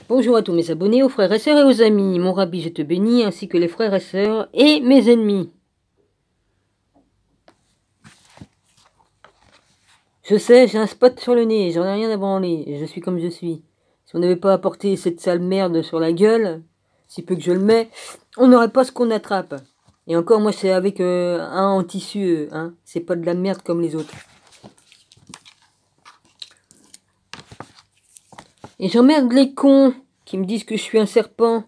Bonjour à tous mes abonnés, aux frères et sœurs et aux amis. Mon rabbi, je te bénis, ainsi que les frères et sœurs et mes ennemis. Je sais, j'ai un spot sur le nez, j'en ai rien à branler, je suis comme je suis. Si on n'avait pas apporté cette sale merde sur la gueule, si peu que je le mets, on n'aurait pas ce qu'on attrape. Et encore, moi, c'est avec un en tissu, hein. C'est pas de la merde comme les autres. Et j'emmerde les cons qui me disent que je suis un serpent.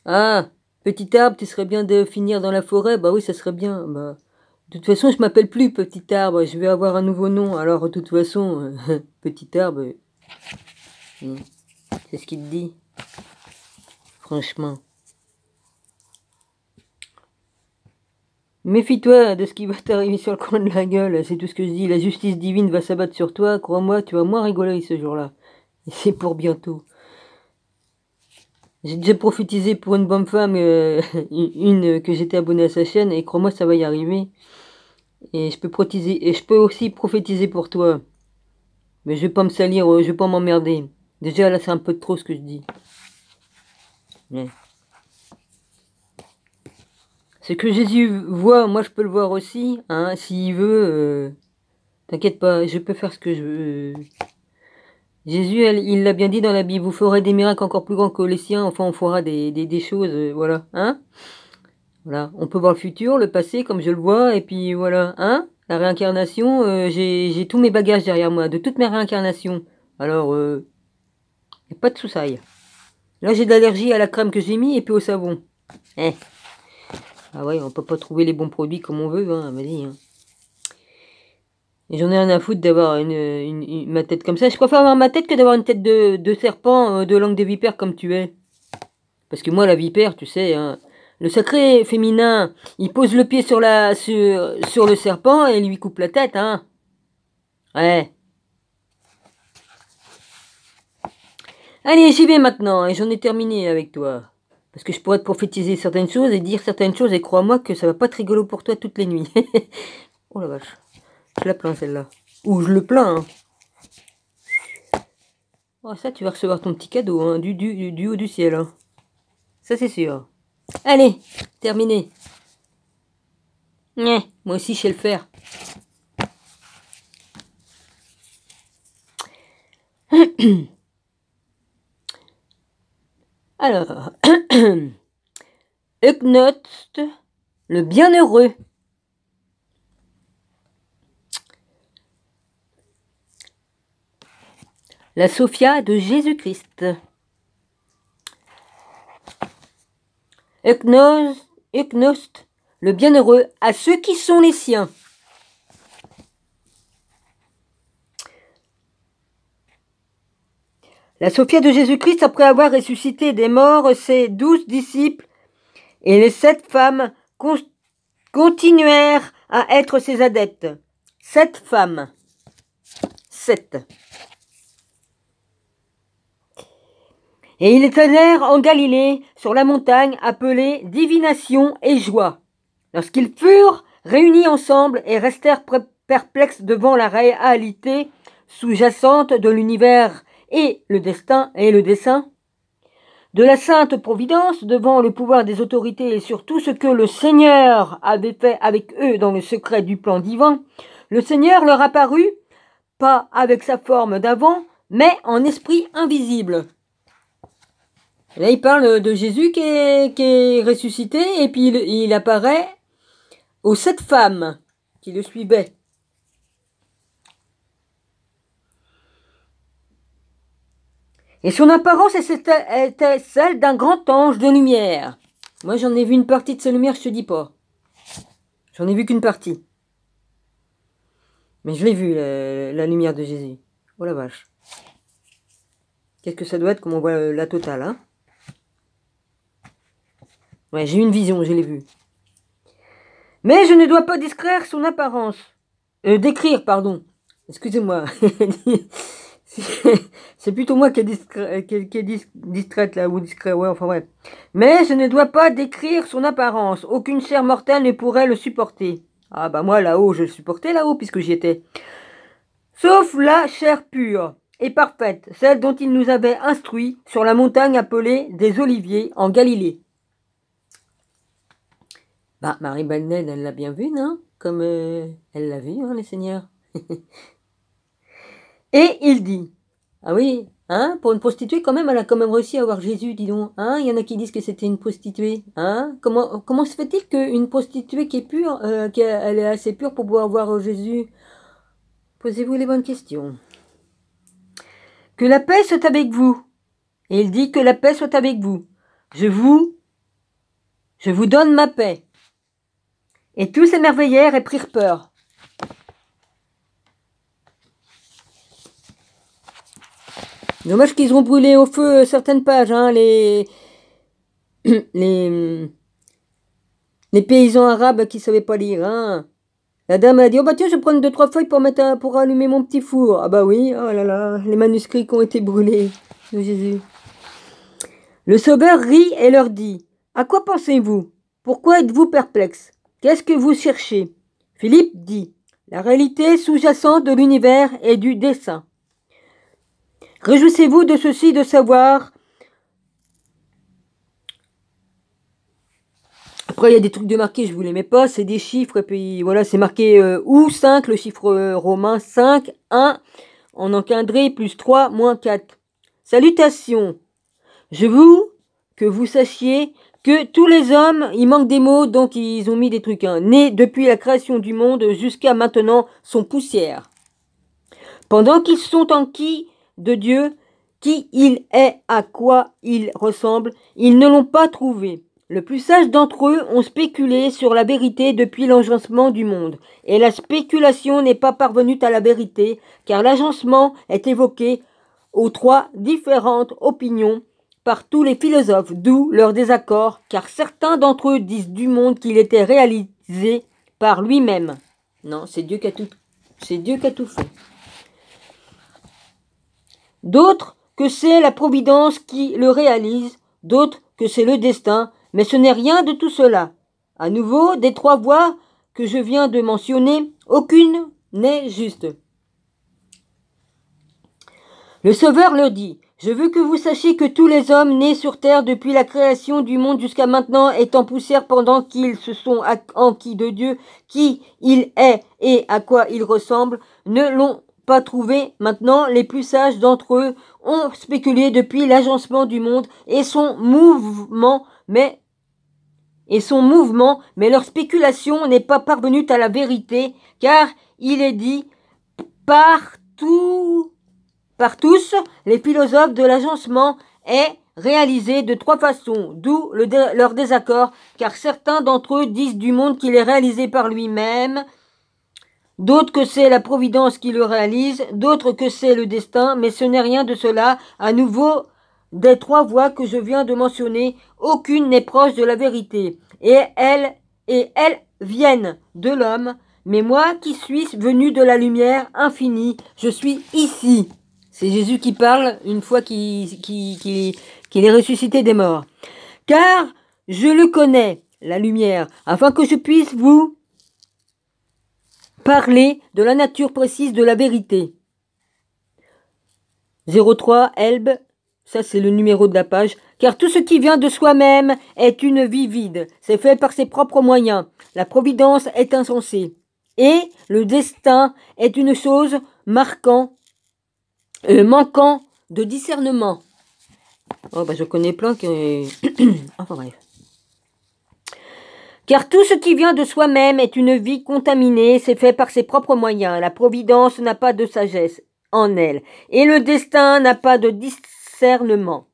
Ah, petit arbre, tu serais bien de finir dans la forêt? Bah oui, ça serait bien. Bah, de toute façon, je m'appelle plus petit arbre, je vais avoir un nouveau nom. Alors, de toute façon, petit arbre, c'est ce qu'il te dit. Franchement. Méfie-toi de ce qui va t'arriver sur le coin de la gueule, c'est tout ce que je dis. La justice divine va s'abattre sur toi, crois-moi, tu vas moins rigoler ce jour-là. Et c'est pour bientôt. J'ai déjà prophétisé pour une bonne femme, une que j'étais abonné à sa chaîne, et crois-moi, ça va y arriver. Et je peux aussi prophétiser pour toi. Mais je vais pas me salir, je vais pas m'emmerder. Déjà, là, c'est un peu trop ce que je dis. Ouais. Ce que Jésus voit, moi, je peux le voir aussi. Hein, s'il veut, t'inquiète pas, je peux faire ce que je veux. Jésus, il l'a bien dit dans la Bible, vous ferez des miracles encore plus grands que les siens. Enfin, on fera des choses, voilà. Hein, voilà. On peut voir le futur, le passé, comme je le vois. Et puis, voilà. Hein, la réincarnation, j'ai tous mes bagages derrière moi, de toutes mes réincarnations. Alors, y a pas de soucis. Là, j'ai de l'allergie à la crème que j'ai mis et puis au savon. Eh. Ah ouais, on peut pas trouver les bons produits comme on veut, hein, vas-y. Hein. Et j'en ai rien à foutre d'avoir ma tête comme ça. Je préfère avoir ma tête que d'avoir une tête de serpent, de langue de vipère comme tu es. Parce que moi, la vipère, tu sais, hein, le sacré féminin, il pose le pied sur le serpent et lui coupe la tête, hein. Ouais. Allez, j'y vais maintenant, et j'en ai terminé avec toi. Parce que je pourrais te prophétiser certaines choses et dire certaines choses, et crois-moi que ça va pas être rigolo pour toi toutes les nuits. Oh la vache. Je la plains celle-là. Ou je le plains, hein. Oh ça, tu vas recevoir ton petit cadeau, hein, du haut du ciel. Hein. Ça c'est sûr. Allez, terminé. Moi aussi je sais le faire. Alors, Euchnost, le bienheureux. La Sophia de Jésus-Christ. Euchnost, le bienheureux, à ceux qui sont les siens. La Sophia de Jésus-Christ, après avoir ressuscité des morts ses 12 disciples et les 7 femmes, continuèrent à être ses adeptes. 7 femmes. 7. Et ils allèrent en Galilée, sur la montagne appelée Divination et Joie. Lorsqu'ils furent réunis ensemble et restèrent perplexes devant la réalité sous-jacente de l'univers et le destin et le dessein de la sainte providence, devant le pouvoir des autorités et surtout ce que le Seigneur avait fait avec eux dans le secret du plan divin, le Seigneur leur apparut, pas avec sa forme d'avant, mais en esprit invisible. Là, il parle de Jésus qui est ressuscité, et puis il apparaît aux 7 femmes qui le suivaient. Et son apparence était celle d'un grand ange de lumière. Moi, j'en ai vu une partie de sa lumière, je te dis pas. J'en ai vu qu'une partie. Mais je l'ai vu, la lumière de Jésus. Oh la vache. Qu'est-ce que ça doit être, comme on voit la totale, hein? Ouais, j'ai eu une vision, je l'ai vu. Mais je ne dois pas décrire son apparence. Décrire, pardon. Excusez-moi. C'est plutôt moi qui est distraite là, ou discret, ouais, enfin ouais. Mais je ne dois pas décrire son apparence. Aucune chair mortelle ne pourrait le supporter. Ah bah moi là-haut, je le supportais là-haut, puisque j'y étais. Sauf la chair pure. et parfaite, celle dont il nous avait instruit sur la montagne appelée des Oliviers en Galilée. Bah, Marie Balnel, elle l'a bien vu, non? Comme elle l'a vu, hein, les seigneurs. Et il dit, ah oui, hein, pour une prostituée, quand même, elle a quand même réussi à voir Jésus, dis donc. Hein, il y en a qui disent que c'était une prostituée. Hein, comment se fait-il qu'une prostituée qui est pure, elle est assez pure pour pouvoir voir Jésus? Posez-vous les bonnes questions. Que la paix soit avec vous. Et il dit que la paix soit avec vous. Je vous donne ma paix. Et tous s'émerveillèrent et prirent peur. Dommage qu'ils ont brûlé au feu certaines pages, hein, les paysans arabes qui savaient pas lire, hein. La dame a dit, oh bah tiens, je vais prendre 2-3 feuilles pour allumer mon petit four. Ah bah oui, oh là là, les manuscrits qui ont été brûlés de Jésus. Le Sauveur rit et leur dit, à quoi pensez-vous? Pourquoi êtes-vous perplexes? Qu'est-ce que vous cherchez? Philippe dit, la réalité sous-jacente de l'univers et du dessein. Réjouissez-vous de ceci, de savoir. Après, il y a des trucs de marqués, je vous les mets pas, c'est des chiffres, et puis voilà, c'est marqué ou 5, le chiffre romain, 5, 1, en encadré, plus 3, moins 4. Salutations. Que vous sachiez que tous les hommes, il manque des mots, donc ils ont mis des trucs, hein, nés depuis la création du monde jusqu'à maintenant, sont poussière. Pendant qu'ils sont enquis de Dieu, qui il est, à quoi il ressemble, ils ne l'ont pas trouvé. Le plus sage d'entre eux ont spéculé sur la vérité depuis l'agencement du monde. Et la spéculation n'est pas parvenue à la vérité, car l'agencement est évoqué aux 3 différentes opinions par tous les philosophes, d'où leur désaccord, car certains d'entre eux disent du monde qu'il était réalisé par lui-même. Non, c'est Dieu qui a tout fait. D'autres que c'est la providence qui le réalise, d'autres que c'est le destin, mais ce n'est rien de tout cela. À nouveau, des 3 voies que je viens de mentionner, aucune n'est juste. Le Sauveur leur dit, je veux que vous sachiez que tous les hommes nés sur terre depuis la création du monde jusqu'à maintenant étant poussière pendant qu'ils se sont enquis de Dieu, qui il est et à quoi il ressemble, ne l'ont pas trouvé. Maintenant, les plus sages d'entre eux ont spéculé depuis l'agencement du monde et son mouvement, mais leur spéculation n'est pas parvenue à la vérité, car il est dit par tous, les philosophes de l'agencement est réalisé de 3 façons, d'où leur désaccord, car certains d'entre eux disent du monde qu'il est réalisé par lui-même, d'autres que c'est la providence qui le réalise, d'autres que c'est le destin, mais ce n'est rien de cela. À nouveau, des 3 voies que je viens de mentionner, aucune n'est proche de la vérité, et elles viennent de l'homme, mais moi qui suis venu de la lumière infinie, je suis ici. C'est Jésus qui parle une fois qu'il est ressuscité des morts. Car je le connais, la lumière, afin que je puisse vous parler de la nature précise de la vérité. 03 Elbe, ça c'est le numéro de la page. Car tout ce qui vient de soi-même est une vie vide. C'est fait par ses propres moyens. La providence est insensée. Et le destin est une chose manquant de discernement. Oh bah je connais plein qui... enfin bref. Car tout ce qui vient de soi-même est une vie contaminée, c'est fait par ses propres moyens. La providence n'a pas de sagesse en elle, et le destin n'a pas de discernement.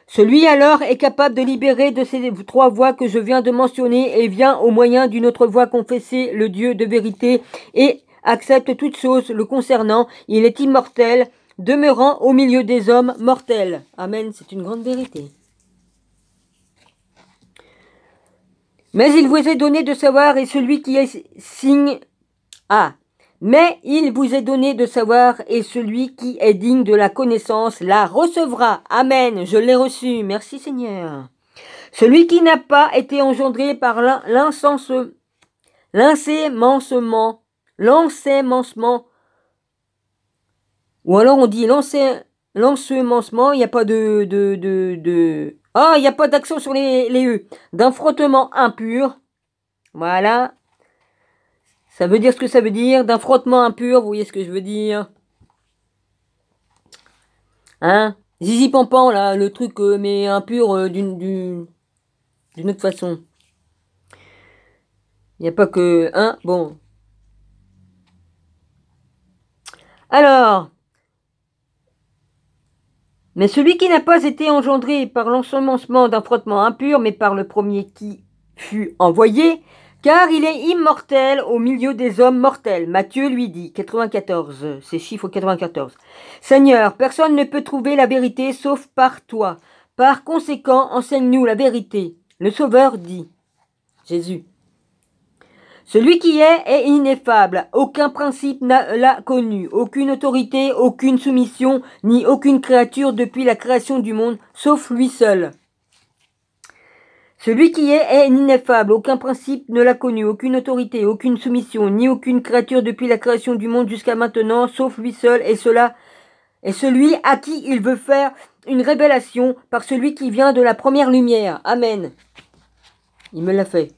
Celui alors est capable de libérer de ces 3 voies que je viens de mentionner et vient au moyen d'une autre voie confesser le Dieu de vérité et accepte toute chose le concernant. Il est immortel, demeurant au milieu des hommes mortels. Amen, c'est une grande vérité. Mais il vous est donné de savoir, et celui qui est signe... Mais il vous est donné de savoir, et celui qui est digne de la connaissance la recevra. Amen, je l'ai reçu. Merci Seigneur. Celui qui n'a pas été engendré par l'ensemencement Ou alors on dit l'ensemencement, il n'y a pas Ah, il n'y a pas d'accent sur les E. D'un frottement impur. Voilà. Ça veut dire ce que ça veut dire. D'un frottement impur, vous voyez ce que je veux dire. Hein? Zizi Pampan, là, le truc, mais impur d'une autre façon. Il n'y a pas que... Hein? Bon. Alors... Mais celui qui n'a pas été engendré par l'ensemencement d'un frottement impur, mais par le premier qui fut envoyé, car il est immortel au milieu des hommes mortels. Matthieu lui dit, 94, c'est chiffre 94. Seigneur, personne ne peut trouver la vérité sauf par toi. Par conséquent, enseigne-nous la vérité. Le Sauveur dit, Jésus. Celui qui est ineffable, aucun principe n'a l'a connu, aucune autorité, aucune soumission, ni aucune créature depuis la création du monde, sauf lui seul. Celui qui est ineffable, aucun principe ne l'a connu, aucune autorité, aucune soumission, ni aucune créature depuis la création du monde jusqu'à maintenant, sauf lui seul, et cela est celui à qui il veut faire une révélation par celui qui vient de la première lumière. Amen. Il me l'a fait.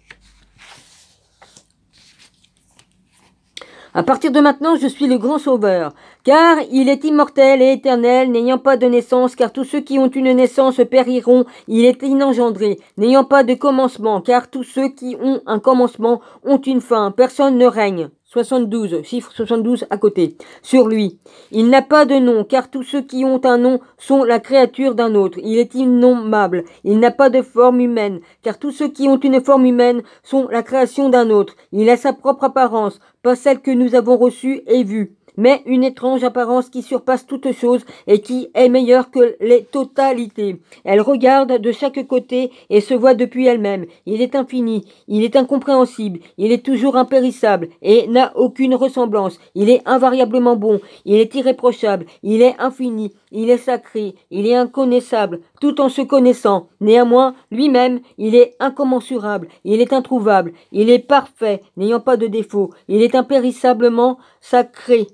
À partir de maintenant, je suis le grand sauveur, car il est immortel et éternel, n'ayant pas de naissance, car tous ceux qui ont une naissance périront. Il est inengendré, n'ayant pas de commencement, car tous ceux qui ont un commencement ont une fin. Personne ne règne. 72, chiffre 72 à côté, sur lui. Il n'a pas de nom, car tous ceux qui ont un nom sont la créature d'un autre. Il est innommable. Il n'a pas de forme humaine, car tous ceux qui ont une forme humaine sont la création d'un autre. Il a sa propre apparence, pas celle que nous avons reçue et vue, mais une étrange apparence qui surpasse toute chose et qui est meilleure que les totalités. Elle regarde de chaque côté et se voit depuis elle-même. Il est infini, il est incompréhensible, il est toujours impérissable et n'a aucune ressemblance. Il est invariablement bon, il est irréprochable, il est infini, il est sacré, il est inconnaissable, tout en se connaissant. Néanmoins, lui-même, il est incommensurable, il est introuvable, il est parfait, n'ayant pas de défaut, il est impérissablement sacré.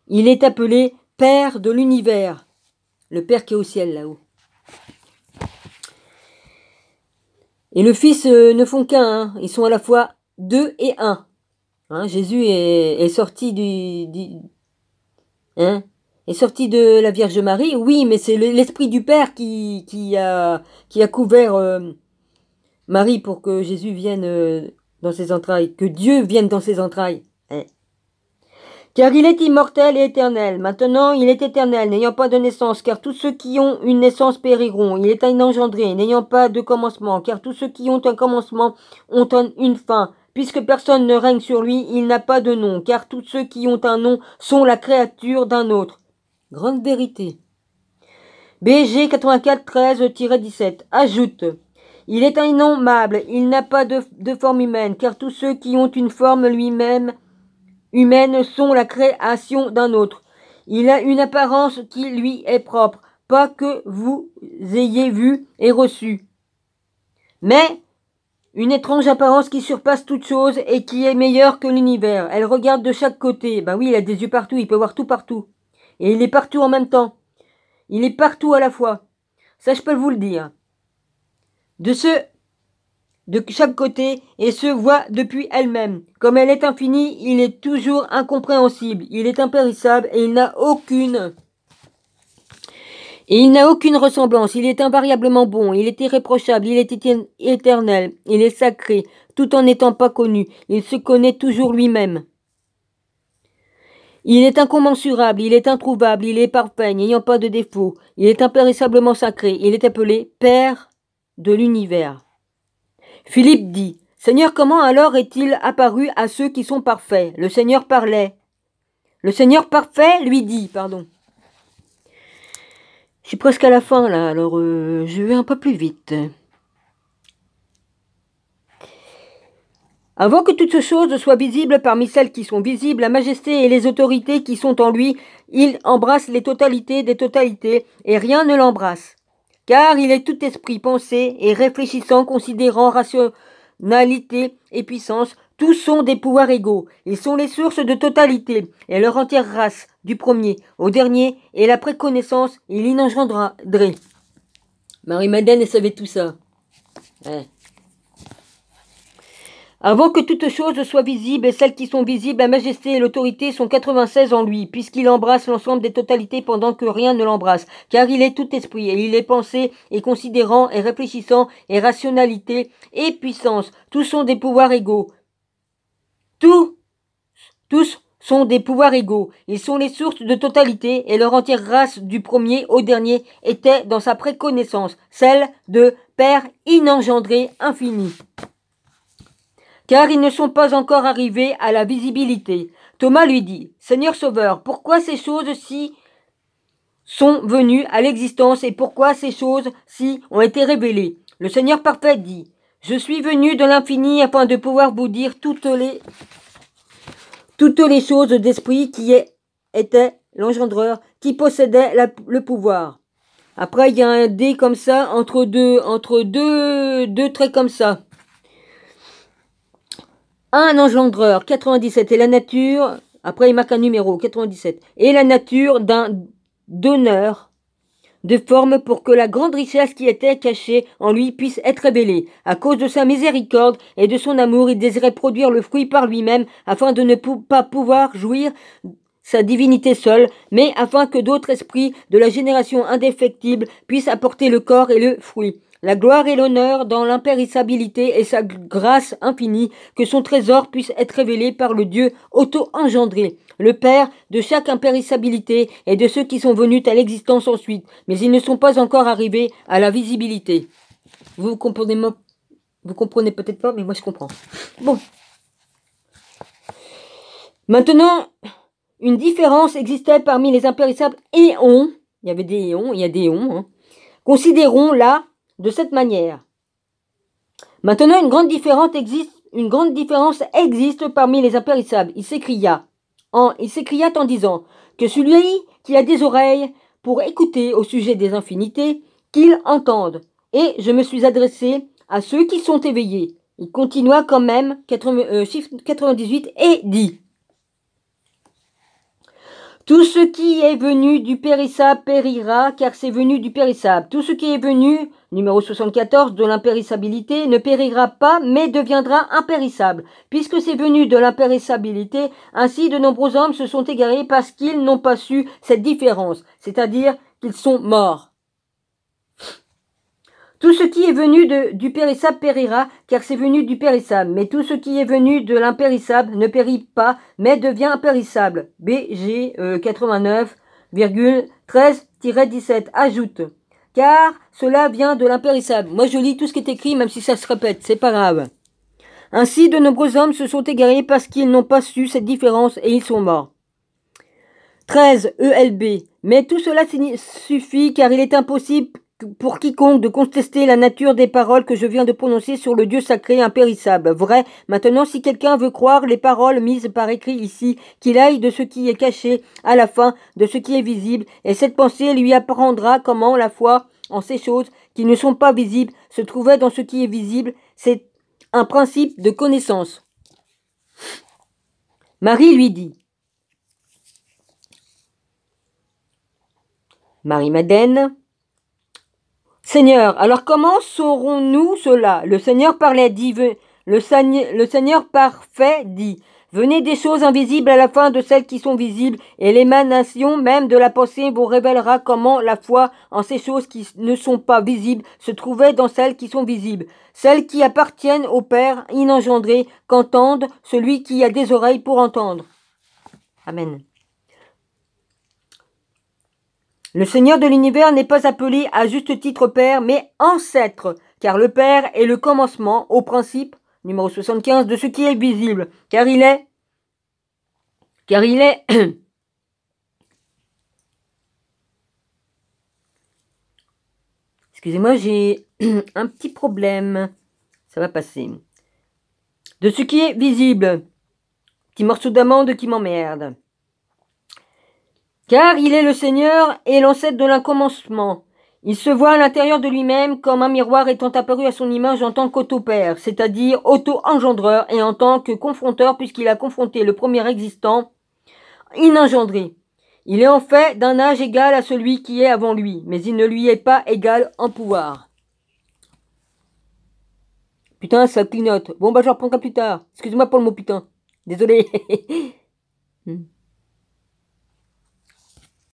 Il est appelé Père de l'univers, le Père qui est au ciel là-haut. Et le Fils ne font qu'un, hein. Ils sont à la fois deux et un. Hein, Jésus est sorti est sorti de la Vierge Marie, oui, mais c'est l'Esprit du Père qui a couvert Marie pour que Jésus vienne dans ses entrailles, que Dieu vienne dans ses entrailles. Hein. Car il est immortel et éternel. Maintenant, il est éternel, n'ayant pas de naissance, car tous ceux qui ont une naissance périront. Il est inengendré, n'ayant pas de commencement, car tous ceux qui ont un commencement ont une fin. Puisque personne ne règne sur lui, il n'a pas de nom, car tous ceux qui ont un nom sont la créature d'un autre. Grande vérité. BG 84-13-17 ajoute. Il est innommable, il n'a pas de forme humaine, car tous ceux qui ont une forme lui-même humaine sont la création d'un autre. Il a une apparence qui lui est propre, pas que vous ayez vu et reçu, mais une étrange apparence qui surpasse toute chose et qui est meilleure que l'univers. Elle regarde de chaque côté. Ben oui, il a des yeux partout, il peut voir tout partout. Et il est partout en même temps. Il est partout à la fois. Ça, je peux vous le dire. De chaque côté et se voit depuis elle-même. Comme elle est infinie, il est toujours incompréhensible, il est impérissable et il n'a aucune ressemblance. Il est invariablement bon, il est irréprochable, il est éternel, il est sacré, tout en n'étant pas connu. Il se connaît toujours lui-même. Il est incommensurable, il est introuvable, il est parfait, n'ayant pas de défaut. Il est impérissablement sacré, il est appelé Père de l'univers. Philippe dit, « Seigneur, comment alors est-il apparu à ceux qui sont parfaits ?» Le Seigneur parlait. Le Seigneur parfait lui dit, pardon. Je suis presque à la fin là, alors je vais un peu plus vite. Avant que toutes choses soient visibles parmi celles qui sont visibles, la majesté et les autorités qui sont en lui, il embrasse les totalités des totalités et rien ne l'embrasse. Car il est tout esprit, pensée et réfléchissant, considérant rationalité et puissance, Tous sont des pouvoirs égaux. Ils sont les sources de totalité, et leur entière race, du premier au dernier, est la préconnaissance et l'inengendré. Marie-Madeleine, elle savait tout ça. Ouais. Avant que toute chose soit visible, et celles qui sont visibles, la majesté et l'autorité sont 96 en lui, puisqu'il embrasse l'ensemble des totalités pendant que rien ne l'embrasse, car il est tout esprit, et il est pensée, et considérant, et réfléchissant, et rationalité, et puissance. Tous sont des pouvoirs égaux. Tous sont des pouvoirs égaux. Ils sont les sources de totalité, et leur entière race du premier au dernier était dans sa préconnaissance, celle de Père inengendré infini. Car ils ne sont pas encore arrivés à la visibilité. Thomas lui dit, Seigneur Sauveur, pourquoi ces choses-ci sont venues à l'existence et pourquoi ces choses-ci ont été révélées? Le Seigneur parfait dit, je suis venu de l'infini afin de pouvoir vous dire toutes les choses d'esprit qui étaient l'engendreur, qui possédait le pouvoir. Après, il y a un D comme ça, entre deux traits comme ça. Un engendreur, 97, et la nature, après il marque un numéro, 97, et la nature d'un donneur de forme pour que la grande richesse qui était cachée en lui puisse être révélée. À cause de sa miséricorde et de son amour, il désirait produire le fruit par lui-même, afin de ne pas pouvoir jouir sa divinité seule, mais afin que d'autres esprits de la génération indéfectible puissent apporter le corps et le fruit. La gloire et l'honneur dans l'impérissabilité et sa grâce infinie, que son trésor puisse être révélé par le Dieu auto-engendré, le Père de chaque impérissabilité et de ceux qui sont venus à l'existence ensuite, mais ils ne sont pas encore arrivés à la visibilité. Vous comprenez peut-être pas, mais moi je comprends. Bon. Maintenant, une différence existait parmi les impérissables éons. Il y avait des éons, il y a des éons. Hein. Considérons-la de cette manière. Maintenant, une grande différence existe parmi les impérissables. Il s'écria en disant que celui qui a des oreilles pour écouter au sujet des infinités, qu'il entende. Et je me suis adressé à ceux qui sont éveillés. Il continua quand même, chiffre 98, et dit: tout ce qui est venu du périssable périra, car c'est venu du périssable. Tout ce qui est venu, numéro 74, de l'impérissabilité, ne périra pas, mais deviendra impérissable. Puisque c'est venu de l'impérissabilité, ainsi de nombreux hommes se sont égarés parce qu'ils n'ont pas su cette différence, c'est-à-dire qu'ils sont morts. Tout ce qui est venu du périssable périra, car c'est venu du périssable. Mais tout ce qui est venu de l'impérissable ne périt pas, mais devient impérissable. BG 89,13-17 ajoute. Car cela vient de l'impérissable. Moi je lis tout ce qui est écrit, même si ça se répète, c'est pas grave. Ainsi de nombreux hommes se sont égarés parce qu'ils n'ont pas su cette différence et ils sont morts. 13 ELB. Mais tout cela suffit car il est impossible pour quiconque de contester la nature des paroles que je viens de prononcer sur le Dieu sacré impérissable. Vrai, maintenant si quelqu'un veut croire les paroles mises par écrit ici, qu'il aille de ce qui est caché à la fin de ce qui est visible, et cette pensée lui apprendra comment la foi en ces choses qui ne sont pas visibles se trouvait dans ce qui est visible. C'est un principe de connaissance. Marie lui dit: Marie-Madeleine, Seigneur, alors comment saurons-nous cela? Le Seigneur parlait, dit, le Seigneur parfait dit, venez des choses invisibles à la fin de celles qui sont visibles, et l'émanation même de la pensée vous révélera comment la foi en ces choses qui ne sont pas visibles se trouvait dans celles qui sont visibles, celles qui appartiennent au Père inengendré, qu'entende celui qui a des oreilles pour entendre. Amen. Le Seigneur de l'univers n'est pas appelé à juste titre Père, mais ancêtre, car le Père est le commencement, au principe, numéro 75, de ce qui est visible, car il est, excusez-moi, j'ai un petit problème, ça va passer, de ce qui est visible, petit morceau d'amande qui m'emmerde. Car il est le Seigneur et l'ancêtre de l'incommencement. Il se voit à l'intérieur de lui-même comme un miroir étant apparu à son image en tant qu'auto-père, c'est-à-dire auto-engendreur et en tant que confronteur puisqu'il a confronté le premier existant inengendré. Il est en fait d'un âge égal à celui qui est avant lui, mais il ne lui est pas égal en pouvoir. Putain, ça clignote. Bon bah je reprendrai plus tard. Excuse-moi pour le mot putain. Désolé.